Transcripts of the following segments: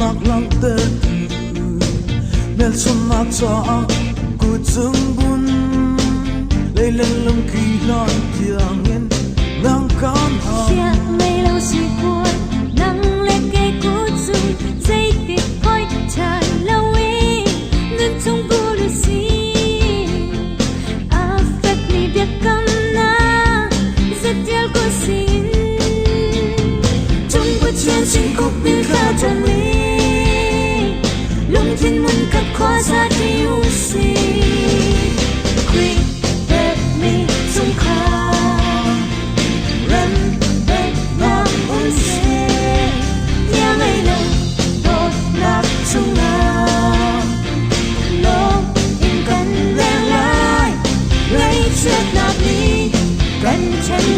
nak lang te mel sun nak cha ku chung bun lấy lên lông kỳ lon tiang in nang kan ha sia mây lâu si cuốn nắng lên cây cút chung dây tiệt khói tràn lâu ấy nên trong bu lu si affect mi biết cam na rất yêu cô xin trong bất chiến sinh khúc bi kha tràn mi lung thiên mun cắt khóa ra yêu si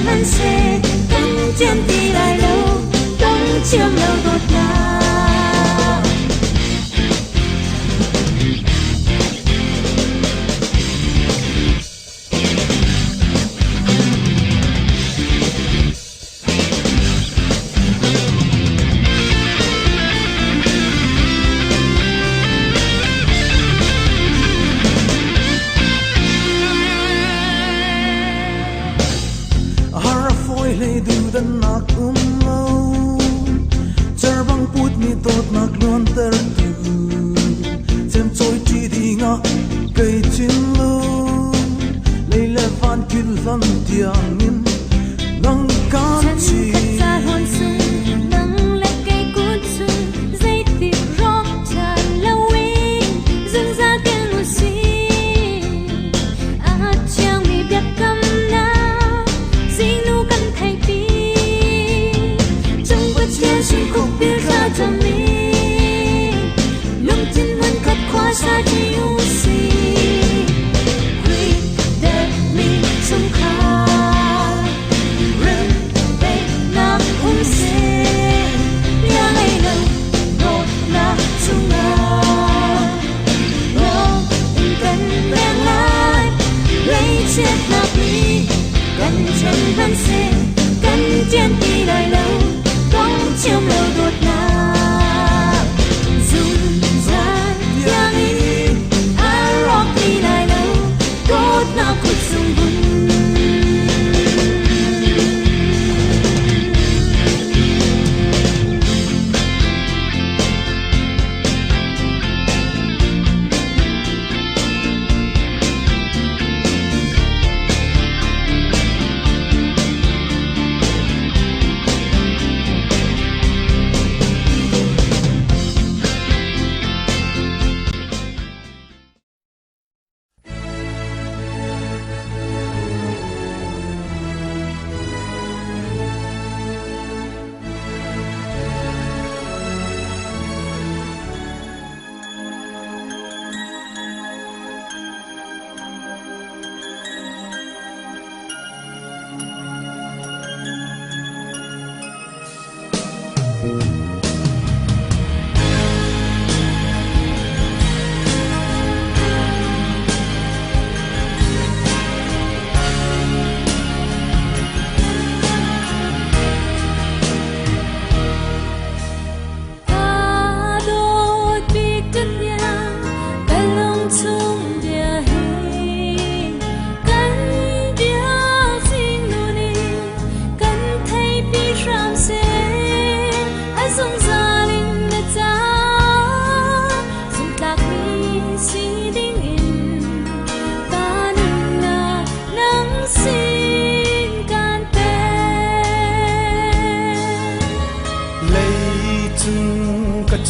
vẫn sẽ căng chân đi lại lâu đông chiêm lâu đột ngột lê du dan nak lâu char bang put mi tot nak luan ter tu chem choi chi di nga cây chin lu lê le van kil van tiang in nang kan chi sa yêu si quy để mi sung kha rem be nam se ya ngày lâu một na sung na lo in cần bên lại lấy chết na đi cần chân vẫn se cần chân đi lại lâu bóng chiều lâu đột na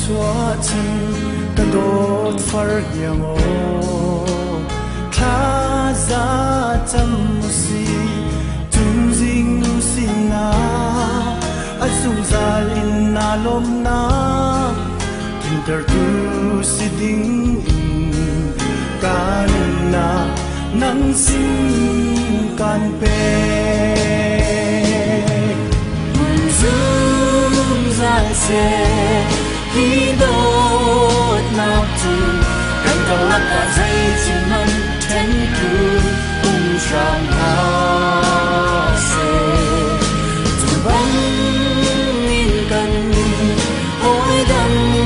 chúa chân cả đốt phật yang ô tha ra chăm si tung dinh nu sin na azung zal in na lom na kinter tu si ding kan na nang sin kan pe mun zum zal se khi đốt nào tu cảnh cầu lắc cả dây chỉ mân thiên cứ cùng trong hoa se tu bóng in cần hối đắng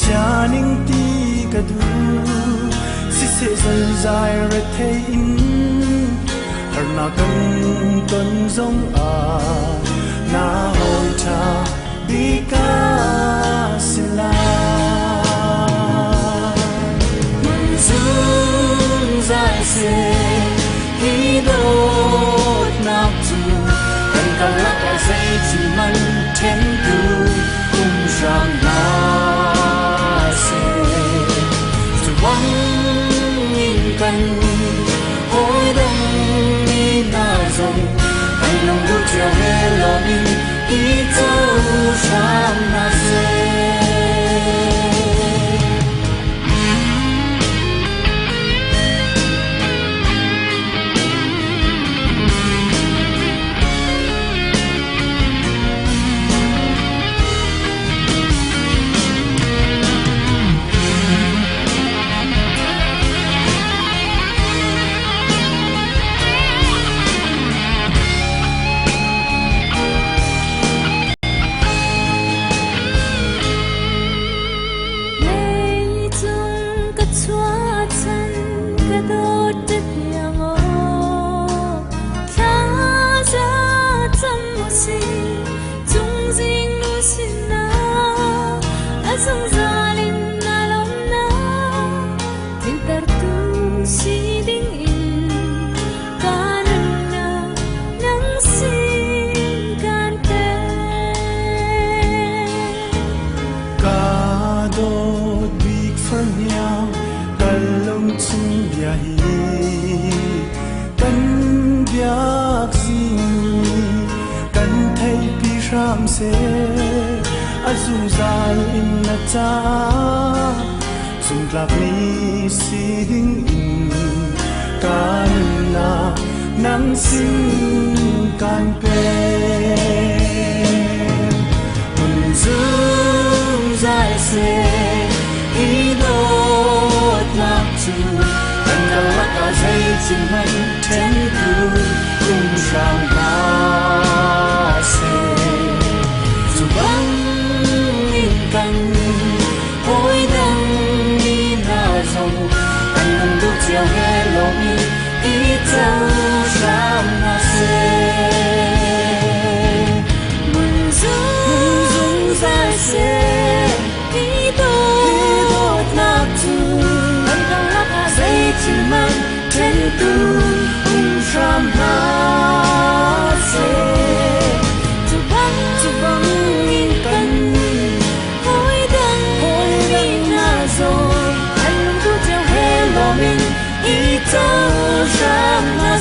cha ninh ti ka du si se zai zai ra thei in har na kan ton zong a na hoi tha bi ka sila mun zum zai se hi do nak tu kan ka la ka sei chi man ten tu kum shang na se tu wang in kan hoi dong ni na zong kan long du chia he lo ni i to shang na se se azuzal in na cha zum klap ni si ding in kan na nang sin kan pe mun zum zai se i do nak tu kan ka la ka sei chin man ten tu kum shang na se kan hoi dang ni na zong kan long du chia he lo ni i to sham na se mun zum zai se i do na tu kan ka la ka sei chin man ten tu sham na se tu bang in kan mình ít cho rằng là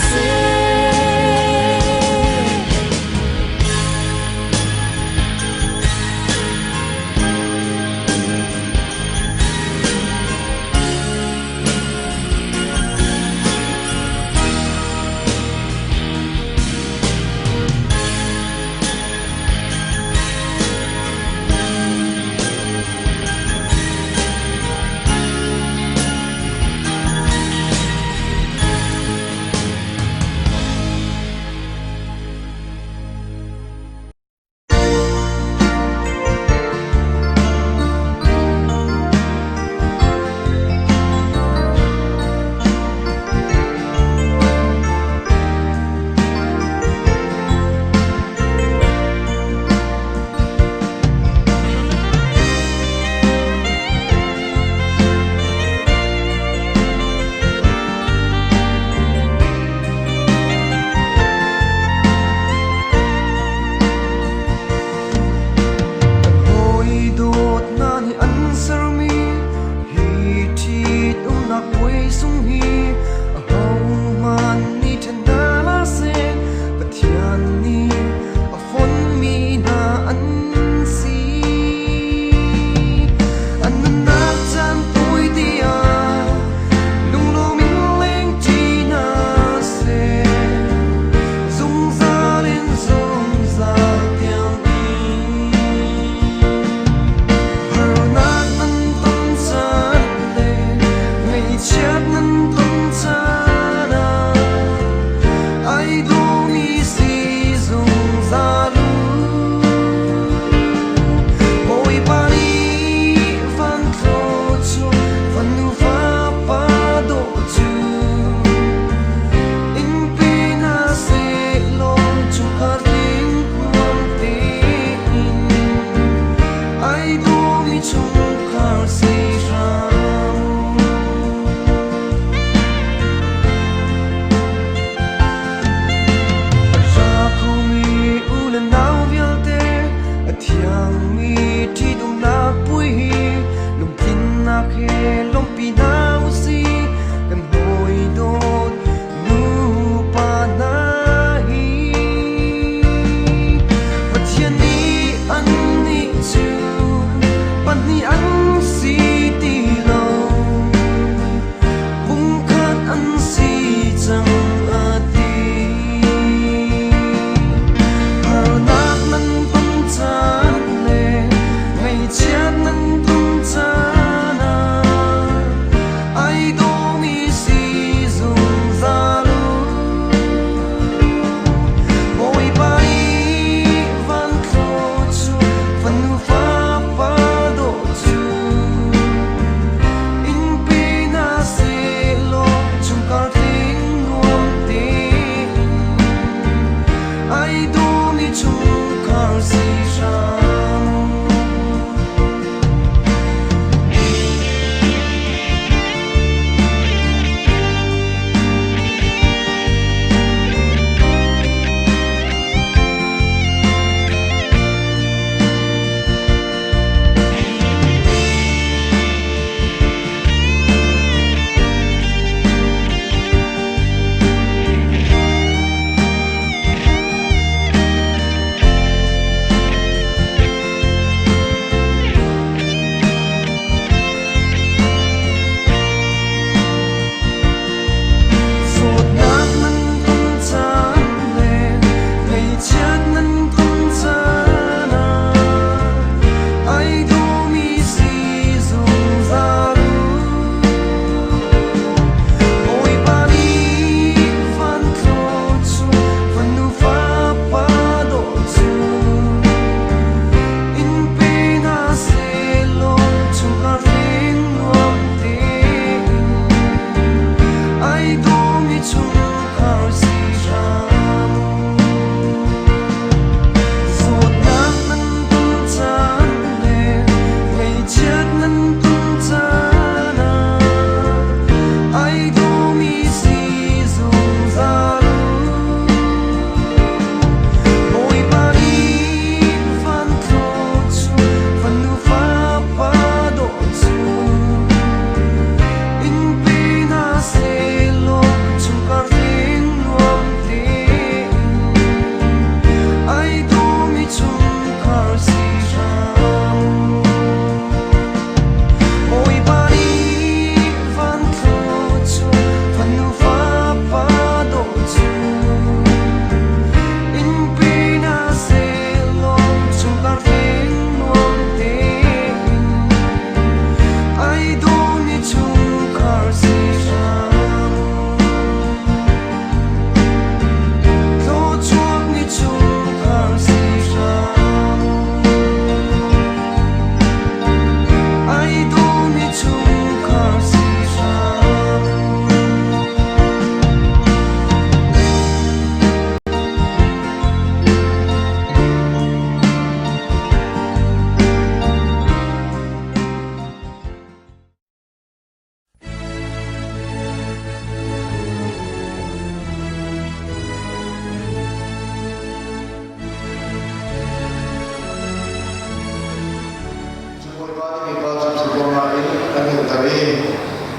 anil tari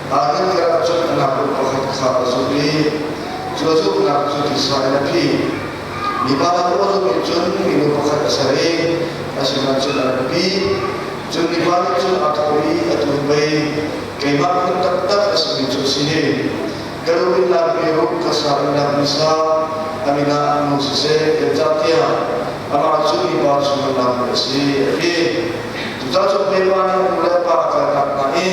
anil kira cut anak berpakat khaba suri juzuk nak cut Israel pi di bawah juzuk cut minum pakat asari asinan cut anak pi cut di bawah cut akori atau bayi kemak mentak asinan cut sini kalau bila beruk kesaran dah bisa amina musise kerja amak cut di bawah cut dah bersih pi Jatuh perlawanan mulai pakai naknai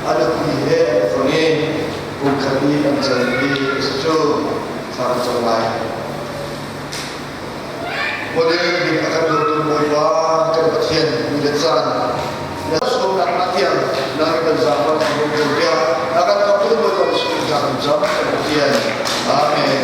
ada kuliah ekonomi bukan menjadi sesuatu sangat lain. Boleh dipakai untuk membuat kebersihan menjelaskan. Ya sudah latihan dari bersama kemudian akan kabul betul sudah jam kemudian. Amin.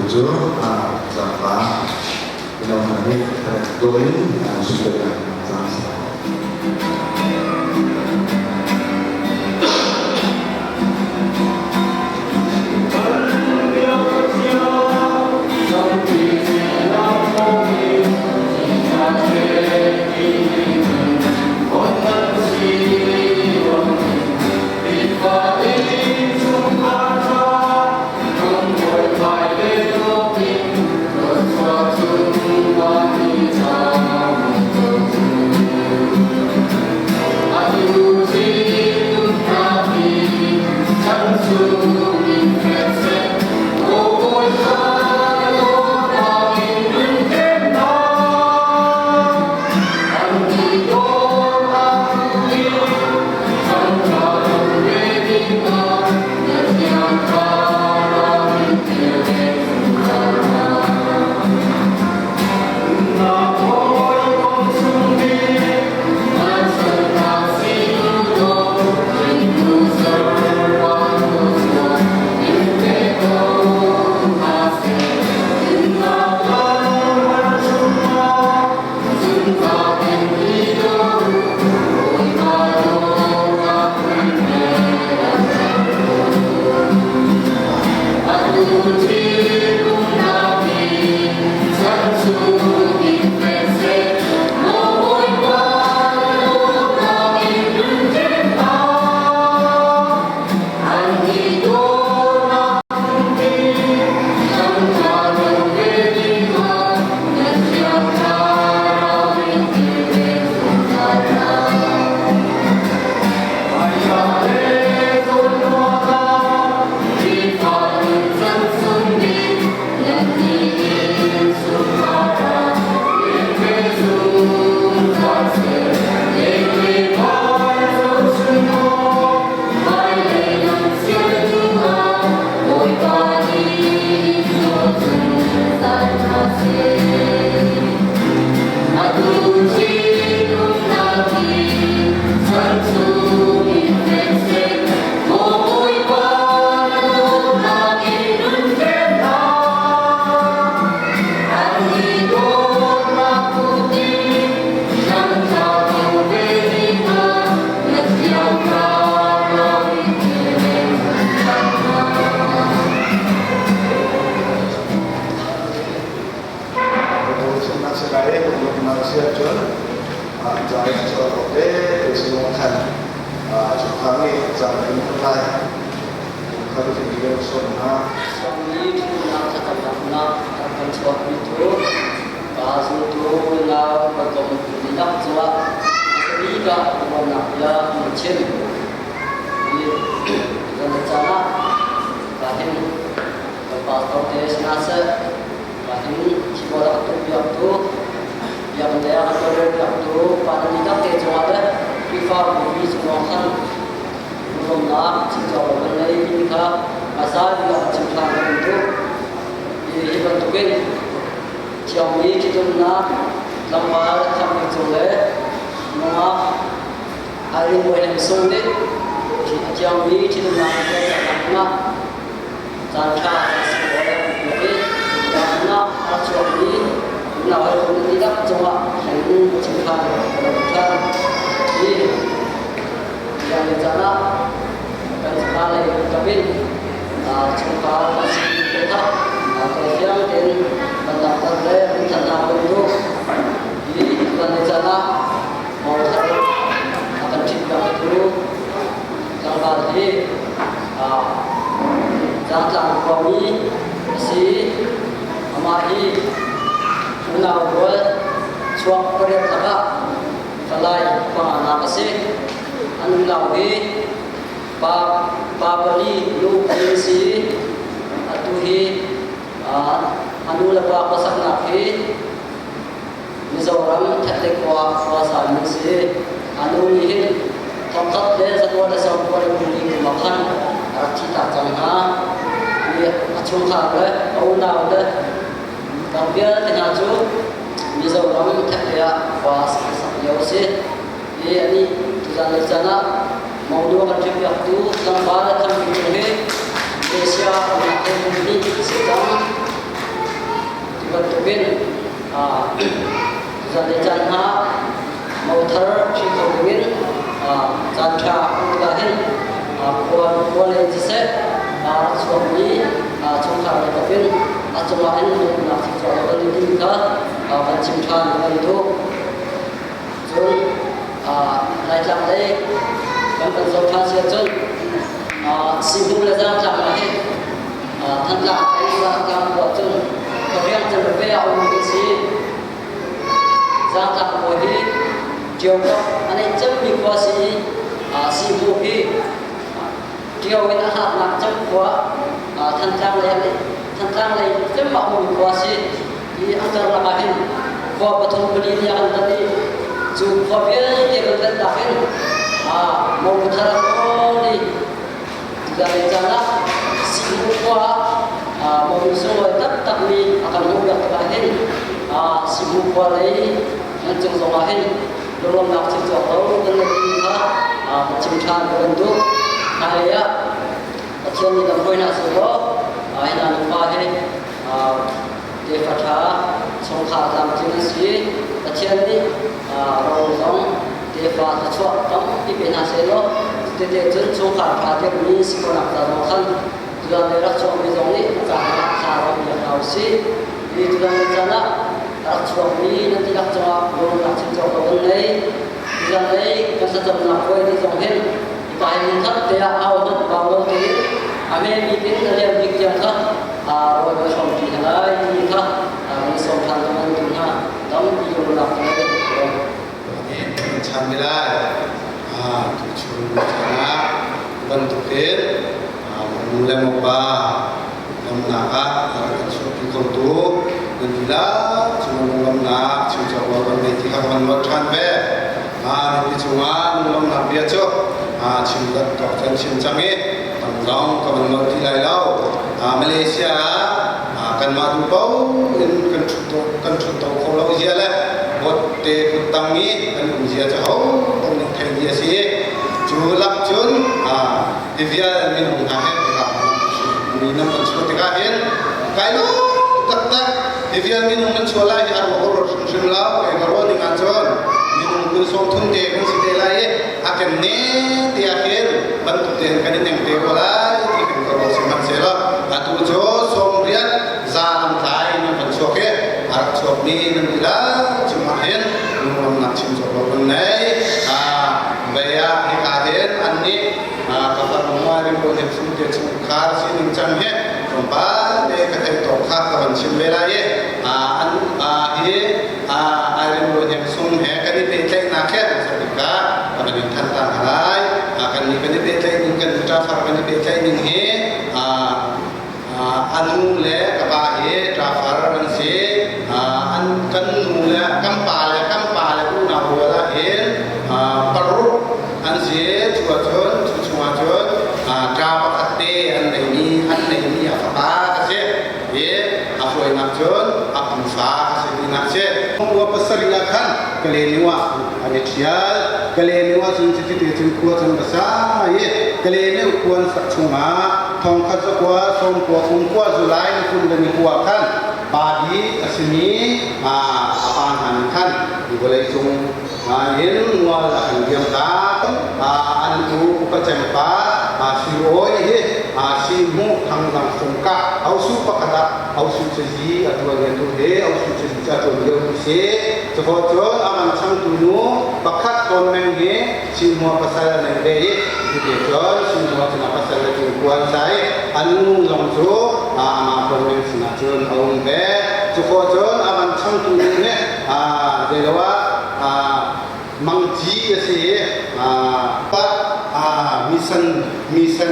Tujuh, Zafar, Ilahi, Doin, sudah sama. Bye. siap John jangan soal oke semua kan kami jangan mulai kalau video semua Kami nak nak akan suap itu, bahasa itu nak berkom tidak suap, tidak nak ya macam ini dan cara bahkan lepas tes nasa bahkan sekolah tu biar tu yang dia akan biar tu pada tidak tes ada prefer movie semua kan belum nak sejauh mana ini kan asal dia ciptaan itu dibentukin jauh ini kita nak lambat kami joleh nama hari mulai sore jauh ini kita nak jangka sekolah ini karena jauh ini nak orang tidak cuma hanya ciptaan bukan ini yang bicara dan sekali tapi jumpa masih kita atau yang dan mendaftar ke rencana untuk di rencana mau akan tidak dulu tanggal di jangan kami masih amahi menawar suap perintah kalai penganak masih anu lawi Babali luisi atuhi anu lepa pasak nafi Mizoram tetek kuasa misi anu nihin tongkat le satwa desa kuala buli makan arcita jangha ni acungha le auna le kampia tenaju Mizoram tetek kuasa yosi ini tujuan rencana mau dua kali waktu lambat kami pergi Malaysia untuk ini sedang dibentukin rencana mau terciptakan jangka udahin kuala jese suami cungkar tapi acuan untuk nasi jual ini kita penciptaan itu jun rakyat leh dan konsultasi jun sibuk lezat jangan leh tentang yang buat jun kerja jun berbeda orang isi jangan boleh jauh ane jam dikuasai sibuk hi dia wena hak nak jam kuat tentang leh jam mau dikuasai di antara lain kuat betul beli yang tadi jumpa dia dia berdahin mau berharap di dari jalan sibuk kuat mau semua tetap ni akan mudah terakhir sibuk kuat lagi yang jengzolahin belum nak cerita tahu dan kita penciptaan bentuk kaya kecil ni dan poin asal ini lupa dia kata songkar dalam jenis kecil ni orang dia faham cuaca tam di penaselo dia jun songkar pada ni sekolah taruhan tujuan daerah cuaca ni jangan cara dia tahu si di tujuan sana cuaca ni nanti nak cuaca belum nak cuaca boleh tujuan ni kan satu nak kau di jonghen kita ini kan dia awal bawa dia kami bikin dia bikin kan orang bersama kita ini kan ini songkar teman tuhan tam video nak Chamilai, tujuh cara bentukin, mulai moba, namnaka, suatu kontu, dan bila cuma namnak, cuma orang itu kawan berkan be, ini cuma namnak biasa, cuma dokter cincangnya, tanggung kawan berti lalau, Malaysia, kan madu bau, kan contoh kalau dia lah. Bote kutangi dan usia jauh untuk kerja sih julak jun dia minum kahir minum seperti kahir kalau tetap dia minum mencola ya orang semula kalau dengan jun minum bersotun dia kan sedelai akan dia akhir bentuk dia kan yang dewa itu kalau seman sela atau jo somriat zalam tai ni mencoke arah sok ni nantilah cumahin รู้เห็นสุนเดียสุนคาสินิจังเฮตรงบ้านเด็กก็ให้ตกข้ากันชิมเวลาเย่อันไอ้รู้เห็นสุนเฮกันนี่เป็นใจนักแค่สักกะกันนี่ทันต่างอะไรกันนี่เป็นใจนิ่งกันจะฟังกันนี่เป็นใจนิ่งเฮอันนู้นแหละกับว่าเฮจะฟังกันเสียอันกันนู้นแหละกัมปาเลยผู้น่าหัวละเห็นปรุอันเสียชัวจนกาบคัตเตอันไหนนี่อัฟตาเสียเย่อัฟวยนักจนอัฟมุฟาเสียนักเสียหัวภาษาลิขันกะเลนิวะอันนี้เชียร์กะเลนิวะจนจิตจิตควรจนภาษาเย่กะเลนิวควรสักชั่วมาทองขัดสักว่าทรงตัวคงกว่าจุลัยคุณจะมีหัวขันบาดีอัศนีอาปานหันขันอยู่บริเวณทรงเห็นวัวหลังเดียมตาอันดูประจันปาสิโอยสิมุทางหลังสงกะเอาสุปกระเอาสุเจีอัตัวเงินตัวเดเอาสุเจีตัวเดียวเสียสปอร์ตอามันช่างตุนูประคัดตนแมงเฮสิมัวภาษาในเดย์ที่เดียวสิมัวชนะภาษาในตัวกวนใจอันนู้นลงจูอามาคนแมงสนาจนเอาเบสปอร์ตอามันช่างตุนูเนี่ยเดี๋ยวว่ามังจีเสียปัดมิสัน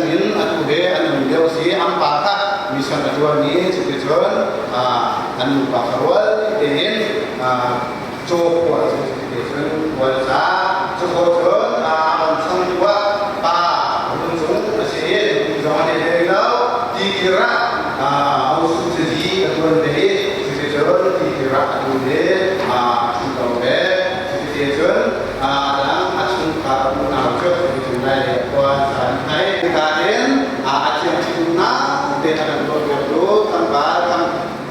เห็นอันเบอันเดียวเสียอันปาทะมิสันตัวนี้สุดยอดอันปาคารวลเห็นโจกว่าสุดยอดวันซาสุดยอดมันช่างตัวปาลุงสงเสียจอนเดียวที่กระเอาสุดที่ตัวนี้สุดยอดที่กระตัวนี้สุดยอดTujuan dalam asal kata munafik itu nilai kuasa nilai kekain asyik cina dengan berdoa tanpa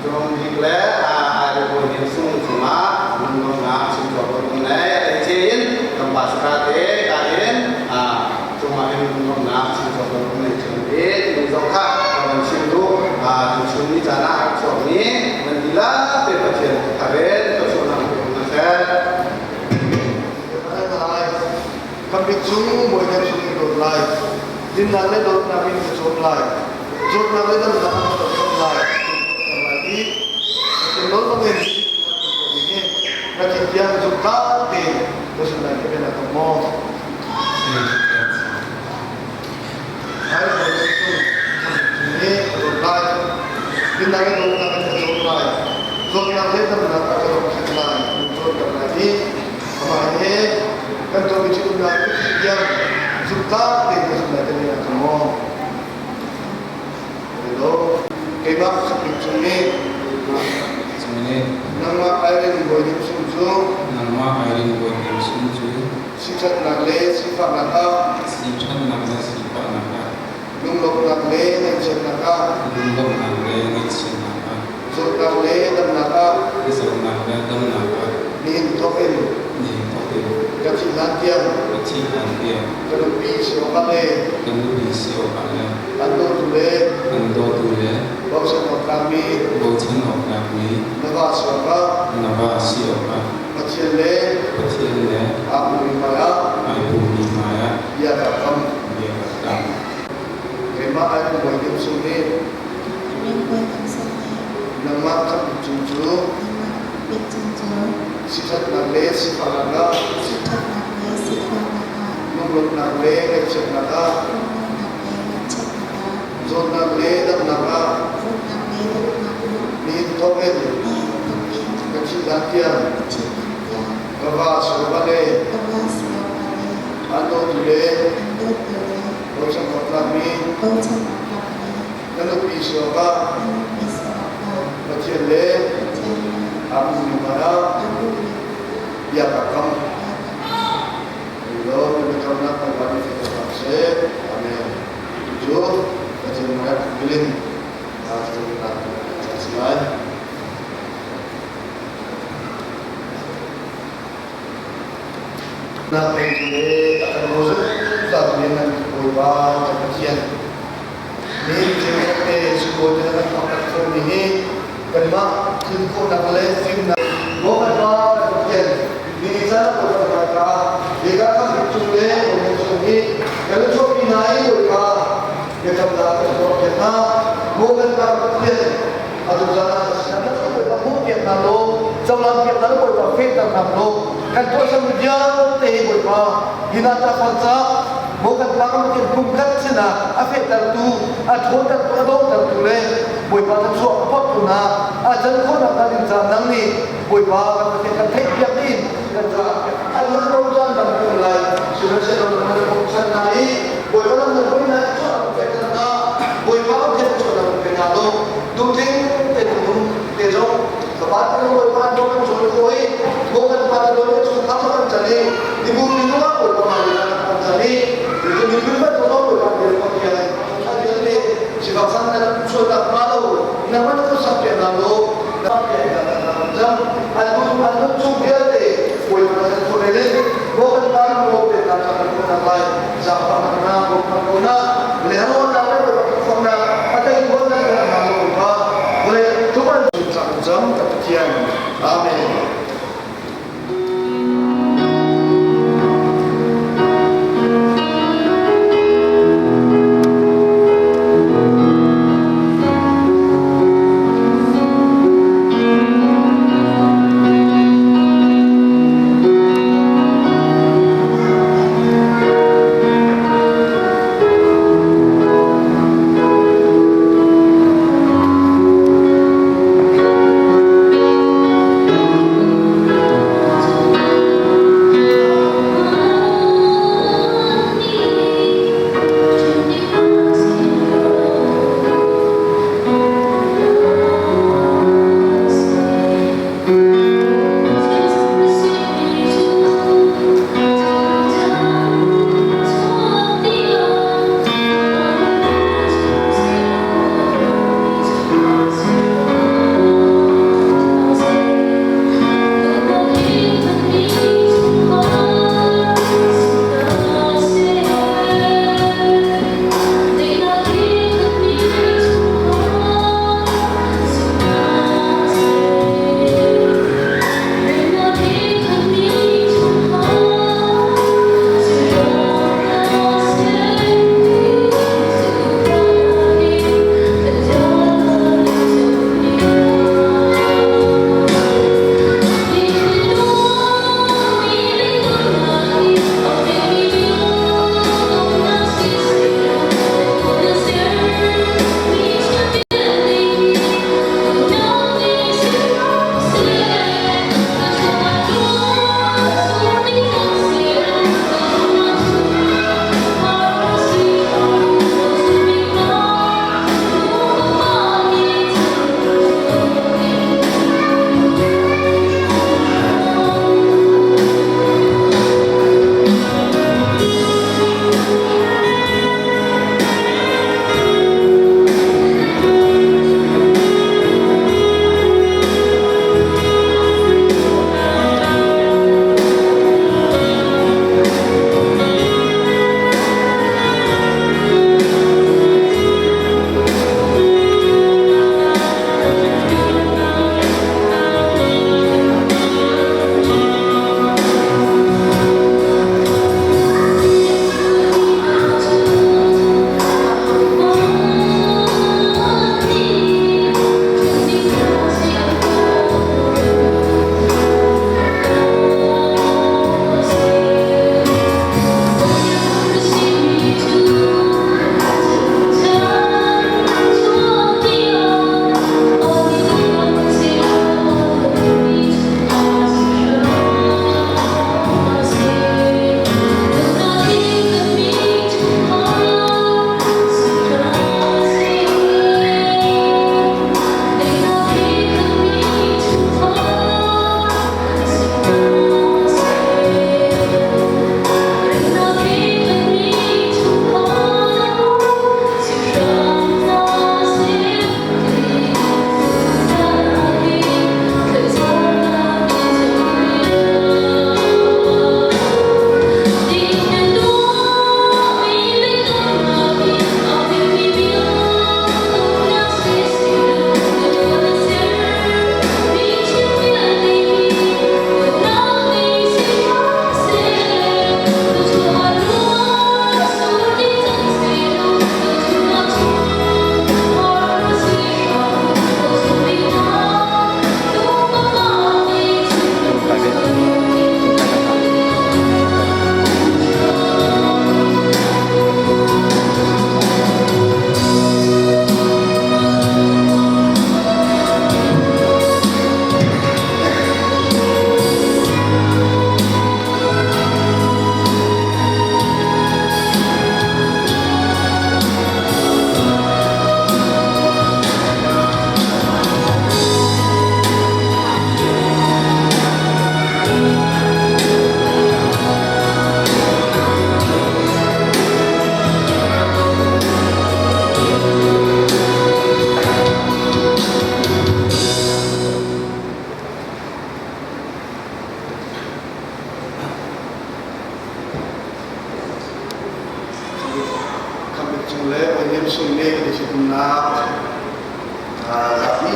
jom dikler ada boleh semua mengenai sebuah nilai kecil tempat sekali kain cuma mengenai sebuah nilai kecil muzakah kawan situ tujuan ini cara suami mendilah berbagai kain personal mengenai kami chung boleh chung dot lai, din nale dot namin chung lai, dot nale dot namin chung lai, lagi, kalau namin ini, nanti dia juga di, terus nanti kita ketemu. Hari ini ini dot lai, din nale dot namin chung lai, dot nale dot namin chung lai, dot lagi, kemarin kan kami cuma yang suka dengan sudah dengan semua. Lalu kebab seperti ini. Nama air boleh sunju. Sifat nakle sifat nakal. Lumlok nakle nacen nakal. Zul nakle dan nakal. Nin token. Kecil latihan, kelupi siapa ando tule, bausan kami, nava siapa, kecil abu maya, ya kakam, kema ada boleh sunyi, nama kamu sifat nakle sifat nakal, nomor nakle kecil nakal, zon nakle dan nakal, ni token kecil latihan, kawah surabale, ando tule, bausan kami, kelupi siapa, kecil abu maya, ya kakam. Lalu kita nak kembali ke pasir, kami tujuh, kecil mereka pilih, lalu kita selesai. Nak pilih akan masuk satu dengan berubah kecil. Ini jadi sekolah dengan faktor ini. Kelima, kita nak boleh film nak bukan kecil. Ini saya bukan kata. Jika kita cuma mengunjungi, kalau cuma naik mereka, cái trong đó cái trong Việt Nam mua cái nào cũng tiền à thực ra là sản xuất của người ta mua Việt Nam luôn trong làm Việt Nam của người ta phê Việt Nam luôn cái chỗ sang Việt Nam thì người ta hiện tại phát ra mua cái nào cũng tiền cung cấp xin à phê Việt tu à thôn cái chỗ đó cái tu lên buổi ba tháng suốt phát tu na à dân khôn là cái định dạng năng đi buổi ba cái cái thấy việc đi cái ra anh muốn đâu ra làm cùng lại sự nó sẽ làm được một sản này buổi ba tháng người này cho cái ta buổi ba tháng cho làm cái nào đâu đúng thế để đúng để rồi các bạn cái buổi ba tháng cho nó rồi buổi ba tháng rồi cho nó làm cái gì thì buổi mình nó buổi ba tháng làm cái gì thì mình cứ bắt nó buổi ba tháng làm cái gì anh chỉ vào sang này cho đặt ba đâu nằm ở chỗ sắp tiền làm đâu sắp tiền làm jam anh cũng chung biết để buổi ba tháng cho này lên buổi ba tháng rồi để làm cái này giảm phần nào một phần nào lẽ nó là cái phần nào ở đây cũng là làm rồi và về chúng ta jam tập thiền amen.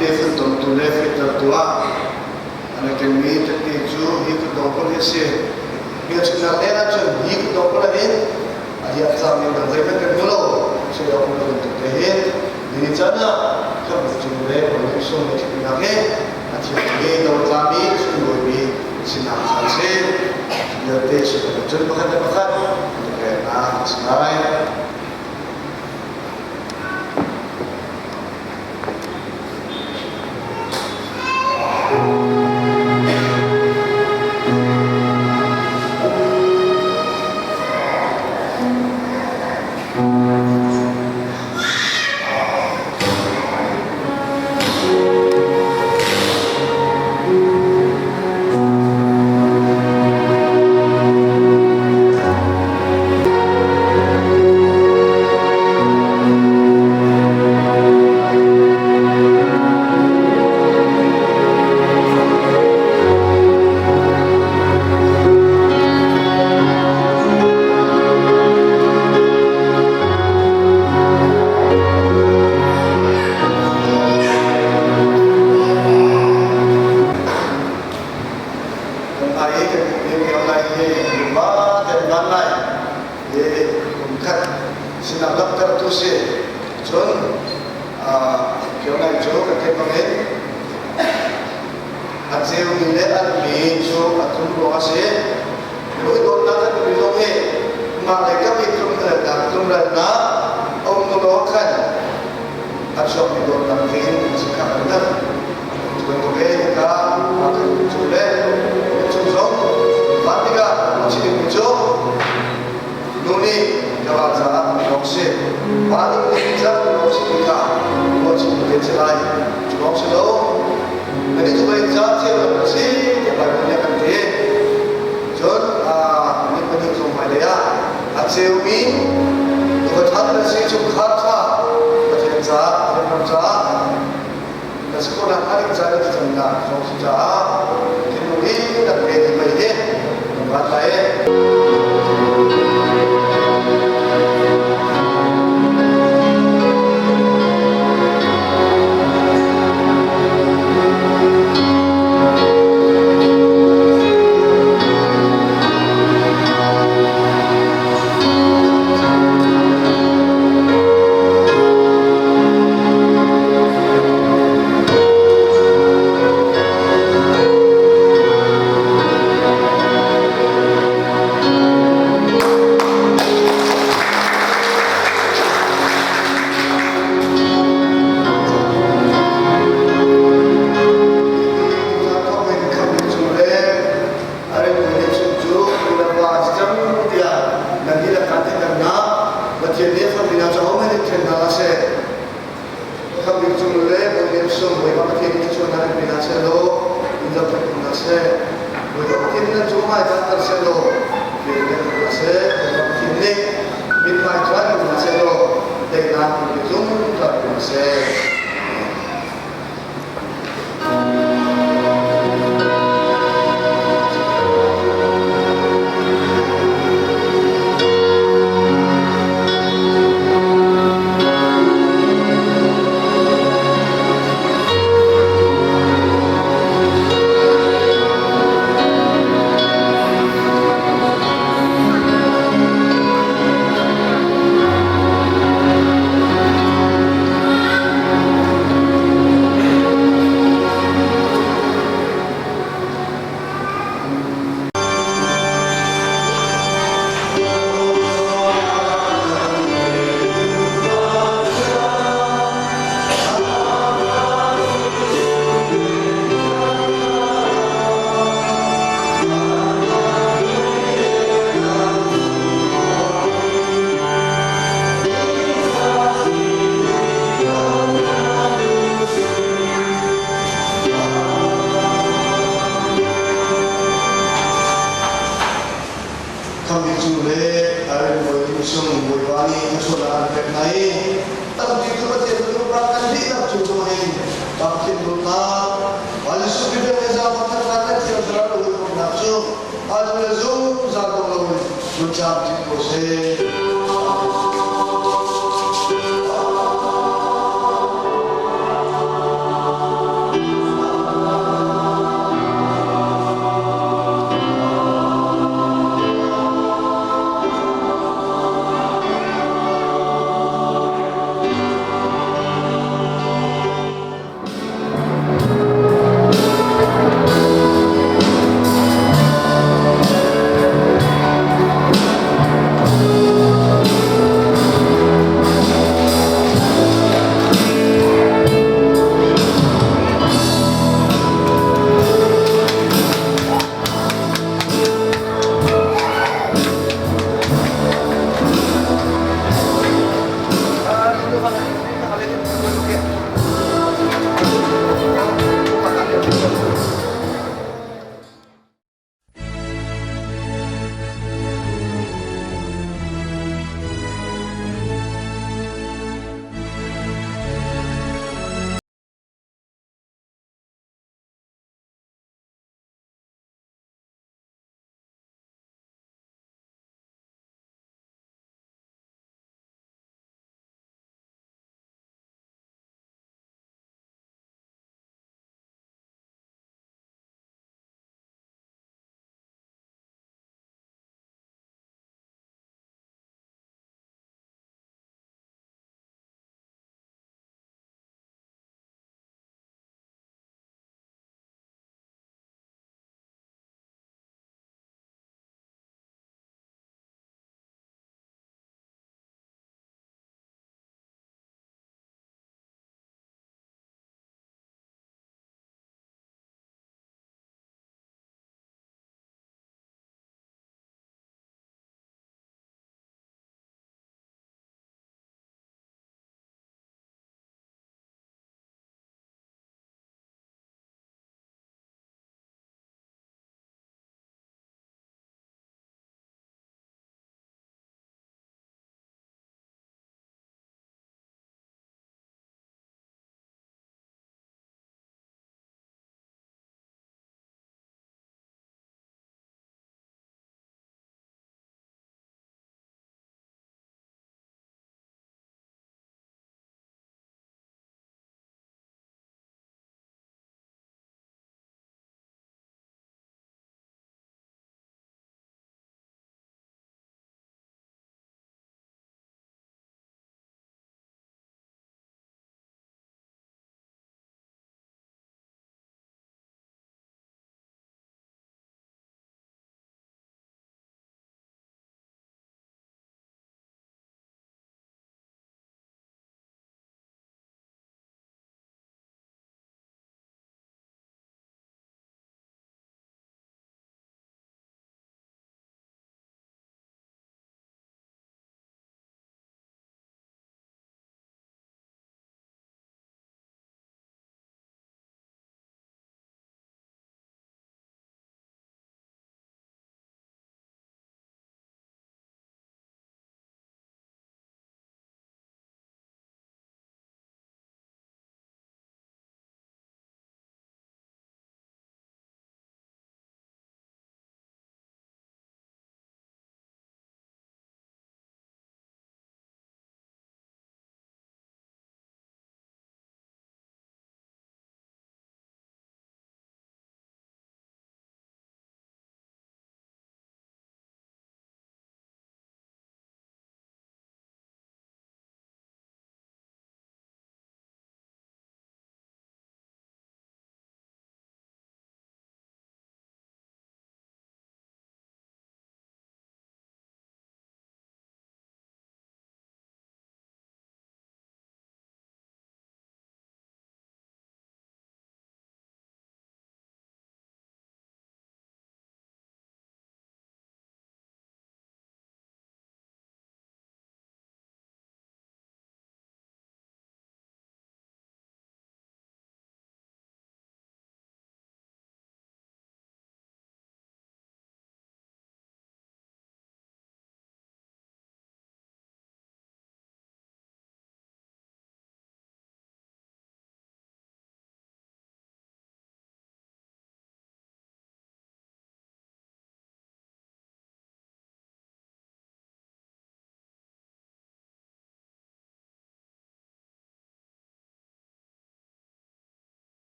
Stephen Tom to left it up to us. And I can meet the teacher, he could open his head. He has not energy, he could open it. And he has some in the river and below. So he opened it to the head. Then it's another. Come to the left, and so much in the head. And he made the Lami, so he will be Sinakhanse. The days of the Jumbakan, the Bakan, the Sky.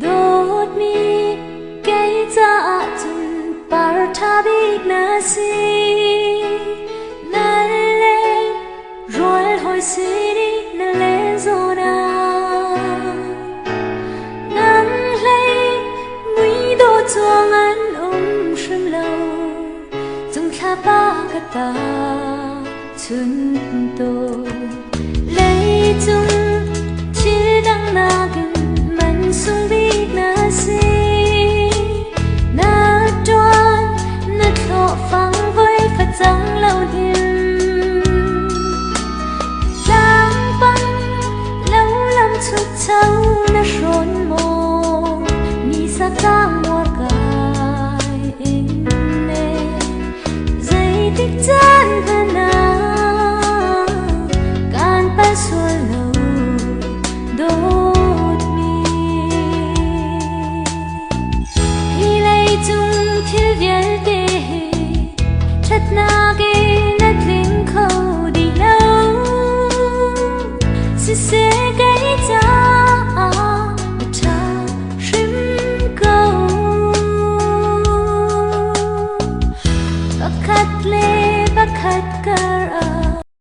đốt mi cái dạ chân par tha biết na si na lên rồi hồi si đi na lên rồi na nắng lên nguy đô chuông ăn sum lâu từng khá ba cái ta chân tôi lấy chung chỉ đang na gần mình xuống biết na si na đoan na thọ phăng với phật trắng lâu đêm giang băng lâu lắm chút cháu na rốn mồ ni sa tang